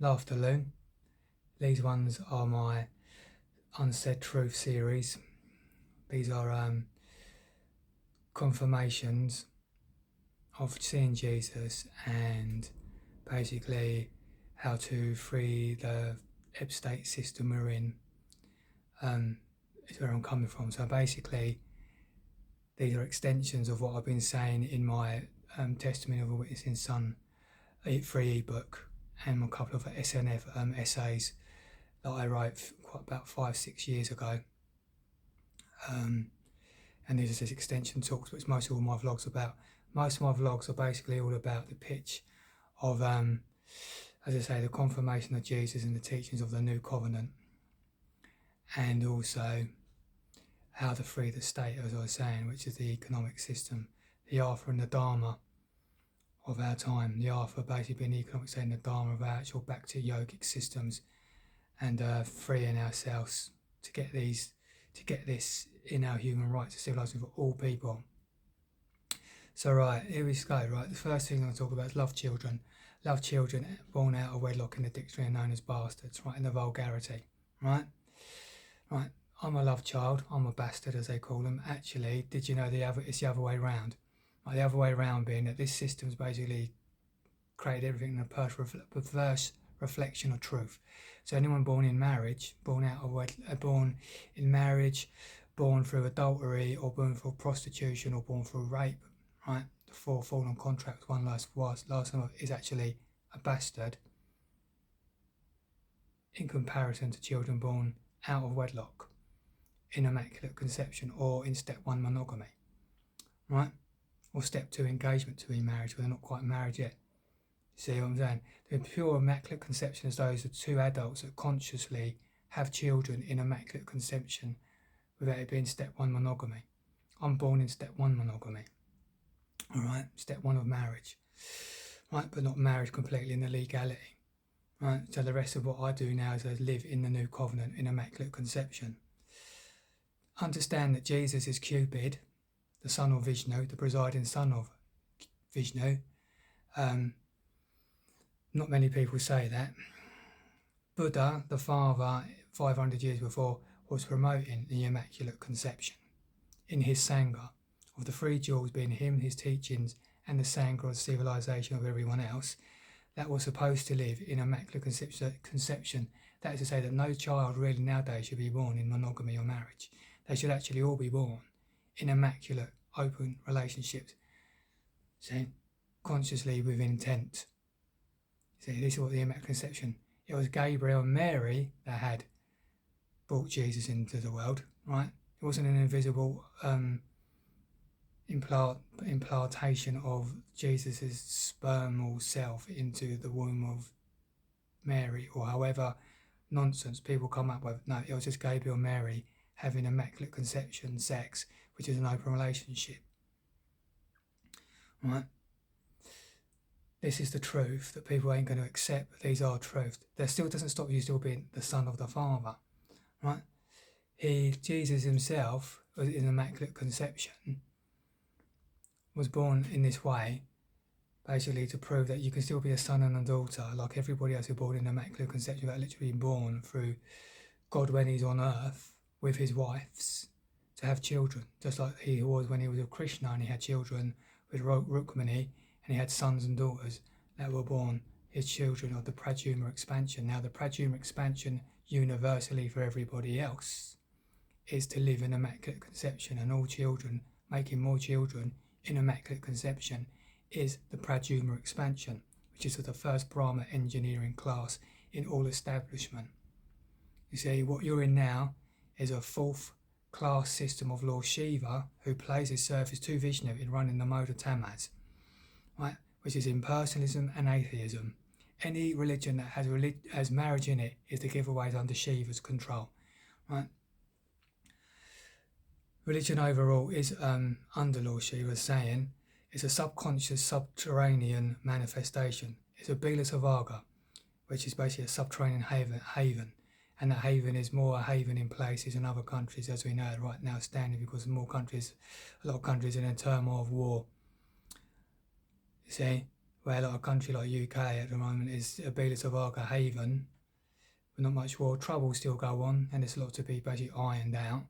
afternoon. These ones are my Unsaid Truth series. These are confirmations of seeing Jesus and basically how to free the ebb-state system we're in. Is where I'm coming from. So basically, these are extensions of what I've been saying in my Testimony of a Witnessing Son free ebook and a couple of SNF essays that I wrote about 5-6 years ago. And these are just extension talks, which most of all my vlogs about. Most of my vlogs are basically all about the pitch of, as I say, the confirmation of Jesus and the teachings of the new covenant, and also how to free the state, as I was saying, which is the economic system, the Alpha and the Dharma of our time. The Alpha basically being the economic state and the Dharma of our actual back to yogic systems, and freeing ourselves to get this in our human rights, civilization for all people. So right, here we go. Right, the first thing I'm going to talk about is love children. Love children born out of wedlock in the dictionary are known as bastards, right, in the vulgarity, right? Right, I'm a love child, I'm a bastard as they call them. Actually, did you know it's the other way around? Right, the other way around being that this system's basically created everything in a perverse reflection of truth. So anyone born in marriage, born in marriage, born through adultery, or born through prostitution, or born through rape, right? The four fallen contracts, one last is actually a bastard in comparison to children born out of wedlock, in immaculate conception, or in step 1 monogamy, right? Or step 2 engagement to be married, where they're not quite married yet. See what I'm saying? The pure immaculate conception is those of two adults that consciously have children in immaculate conception without it being step 1 monogamy. I'm born in step 1 monogamy, all right? Step 1 of marriage, right? But not marriage completely in the legality, right? So the rest of what I do now is I live in the new covenant in immaculate conception. Understand that Jesus is Cupid, the son of Vishnu, the presiding son of Vishnu. Not many people say that. Buddha, the father, 500 years before, was promoting the Immaculate Conception in his Sangha, of the three jewels being him, his teachings, and the Sangha of civilization of everyone else, that was supposed to live in Immaculate Conception. That is to say that no child really nowadays should be born in monogamy or marriage. They should actually all be born in immaculate, open relationships, see, consciously with intent. See, this is what the Immaculate Conception. It was Gabriel and Mary that had brought Jesus into the world, right? It wasn't an invisible implantation of Jesus' spermal self into the womb of Mary, or however nonsense people come up with. No, it was just Gabriel and Mary having Immaculate Conception sex, which is an open relationship, right? This is the truth that people ain't going to accept, but these are truth. That still doesn't stop you still being the son of the Father, right? Jesus himself, was in Immaculate Conception, was born in this way, basically to prove that you can still be a son and a daughter, like everybody else who born in Immaculate Conception, that literally born through God when he's on earth with his wives, to have children, just like he was when he was with Krishna and he had children with Rukmini, and he had sons and daughters that were born his children of the Prajuma expansion. Now the Prajuma expansion universally for everybody else is to live in Immaculate Conception, and all children, making more children in Immaculate Conception, is the Prajuma expansion, which is the first Brahma engineering class in all establishment. You see, what you're in now is a fourth class system of Lord Shiva, who plays his service to Vishnu in running the mode of Tamaz, right, which is impersonalism and atheism. Any religion that has marriage in it is the giveaways under Shiva's control, right? Religion overall is, under Lord Shiva saying, it's a subconscious subterranean manifestation. It's a Bilasavaga, which is basically a subterranean haven. And the haven is more a haven in places in other countries, as we know right now standing, because a lot of countries are in a turmoil of war. You see, where like a country like UK at the moment is a Belis-Avaga haven, but not much war. Trouble still go on, and there's a lot to be basically ironed out.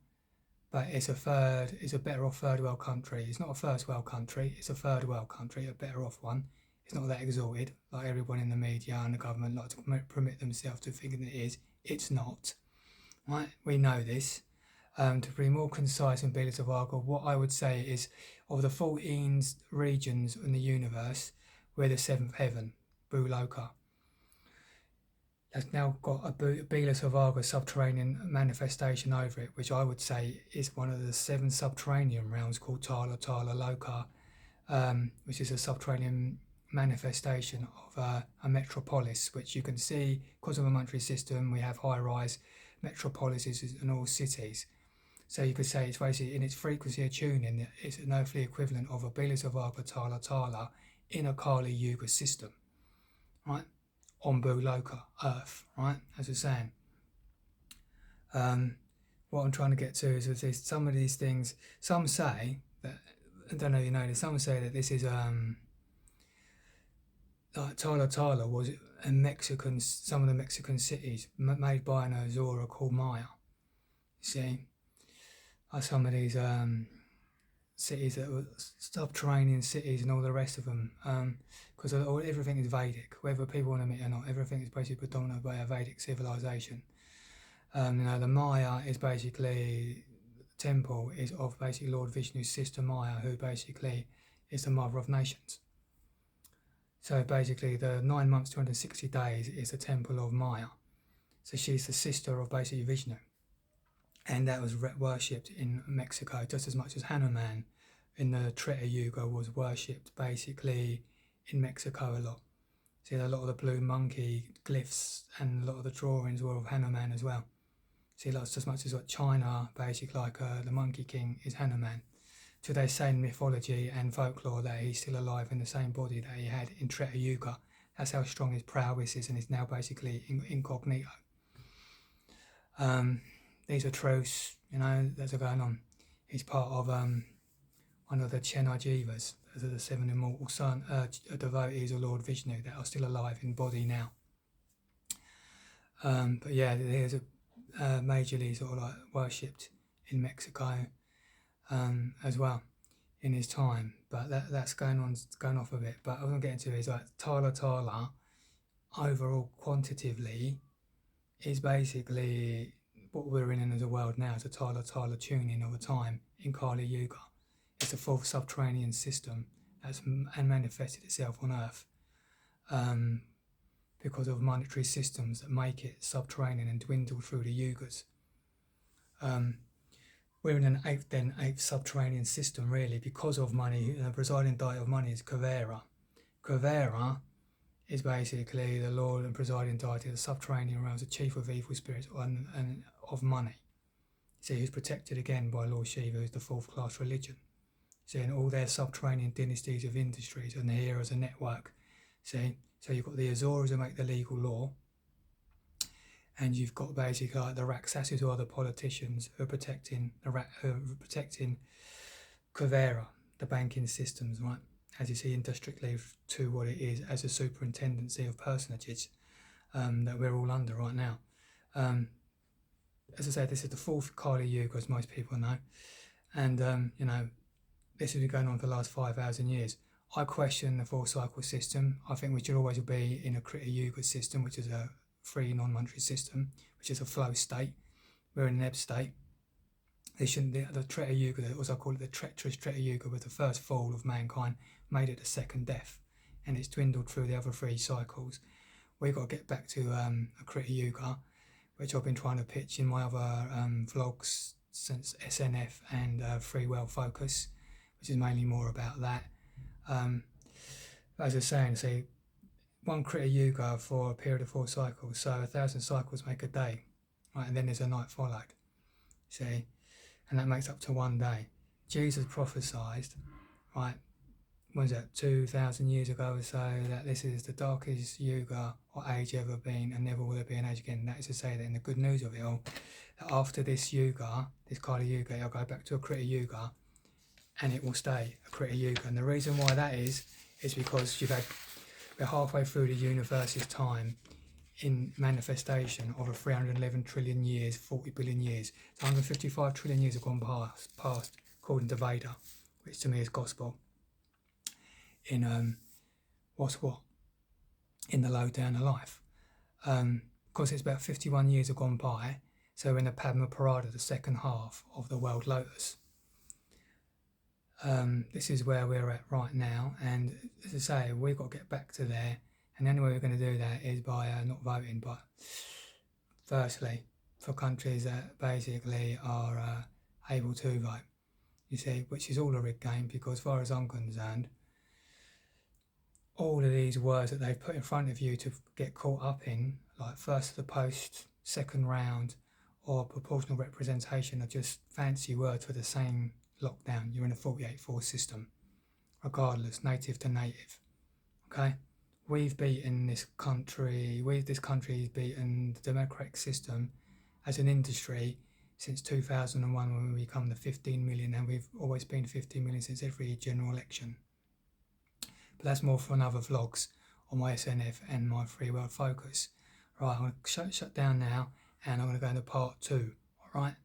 But it's a better off third world country. It's not a first world country, it's a third world country, a better off one. It's not that exalted, like everyone in the media and the government like to permit themselves to think it is. It's not. Right? We know this. To be more concise and Belis-Avaga, what I would say is, of the 14 regions in the universe, we're the seventh heaven, Buloka. That's now got a Belis-Avaga subterranean manifestation over it, which I would say is one of the 7 subterranean realms called Tala Tala Loka, which is a subterranean manifestation of a metropolis, which you can see because of a monetary system. We have high-rise metropolises in all cities. So you could say it's basically, in its frequency of tuning, it's an earthly equivalent of a Belis-Avaga Tala Tala in a Kali Yuga system, right? On Buloka, Earth, right? As I was saying. What I'm trying to get to is that some of these things, some say that, I don't know if you know this, some say that this is like Tala Tala was in Mexican, some of the Mexican cities made by an Azora called Maya. You see, like some of these cities that were subterranean cities and all the rest of them, because everything is Vedic, whether people want to admit it or not. Everything is basically predominated by a Vedic civilization. The Maya is basically, the temple is of basically Lord Vishnu's sister Maya, who basically is the mother of nations. So basically the 9 months, 260 days is the temple of Maya. So she's the sister of basically Vishnu. And that was worshipped in Mexico just as much as Hanuman in the Treta Yuga was worshipped basically in Mexico a lot. See, a lot of the blue monkey glyphs and a lot of the drawings were of Hanuman as well. See, that's as much as like China, basically like the Monkey King is Hanuman. So they say in mythology and folklore that he's still alive in the same body that he had in Treta Yuga. That's how strong his prowess is, and he's now basically incognito. These are truths, that are going on. He's part of one of the Chenajivas, those are the 7 immortal devotees of Lord Vishnu that are still alive in body now. But yeah, there's a majorly sort of like worshipped in Mexico as well in his time. But that's going off a bit. But what I'm getting to is like Tala Tala overall quantitatively is basically what we're in as a world now. It's a Tala Tala tuning of a time in Kali Yuga. It's a 4th subterranean system that's manifested itself on Earth because of monetary systems that make it subterranean and dwindle through the yugas. We're in an 8th subterranean system really because of money. The presiding deity of money is Kuvera. Kuvera is basically the lord and presiding deity of the subterranean realms, the chief of evil spirits and of money. See, who's protected again by Lord Shiva, who's the 4th class religion. See, in all their subterranean dynasties of industries, and here as a network. See, so you've got the Azoras who make the legal law, and you've got basically like the Raksasis, who are the politicians who are protecting Kuvera, the banking systems, right? As you see, intrinsically to what it is as a superintendency of personages that we're all under right now. As I say, this is the 4th Kali Yuga, as most people know, and this has been going on for the last 5,000 years. I question the 4 cycle system. I think we should always be in a Krita Yuga system, which is a free non-monetary system, which is a flow state. We're in an ebb state. They shouldn't. The Treta Yuga, as I call it, the treacherous Treta Yuga, was the first fall of mankind, made it the second death, and it's dwindled through the other 3 cycles. We've got to get back to a Krita Yuga, which I've been trying to pitch in my other vlogs since SNF and Free Well Focus, which is mainly more about that. As I was saying, see, 1 Krita Yuga for a period of 4 cycles, so 1,000 cycles make a day, right? And then there's a night followed, see, and that makes up to 1 day. Jesus prophesied, right, what was that, 2,000 years ago or so, that this is the darkest Yuga or age ever been, and never will there be an age again. That is to say that in the good news of it all, that after this Yuga, this Kali Yuga, it'll go back to a Krita Yuga, and it will stay a Krita Yuga. And the reason why that is because you've had we're halfway through the universe's time in manifestation of a 311 trillion years, 40 billion years. So 155 trillion years have gone past according to Veda, which to me is gospel. In what's what? In the lowdown of life. Of course, it's about 51 years have gone by, so we're in the Padma Parada, the second half of the world lotus. This is where we're at right now, and as I say, we've got to get back to there, and the only way we're going to do that is by not voting, but firstly, for countries that basically are able to vote, you see, which is all a rigged game, because as far as I'm concerned, all of these words that they've put in front of you to get caught up in, like first to the post, second round, or proportional representation, are just fancy words for the same lockdown. You're in a 48-4 system, regardless, native to native. Okay? We've beaten this country, this country's beaten the democratic system as an industry since 2001 when we become the 15 million, and we've always been 15 million since every general election. But that's more for another vlogs on my SNF and my Free World Focus. Right, I'm going to shut down now, and I'm going to go into part 2. All right?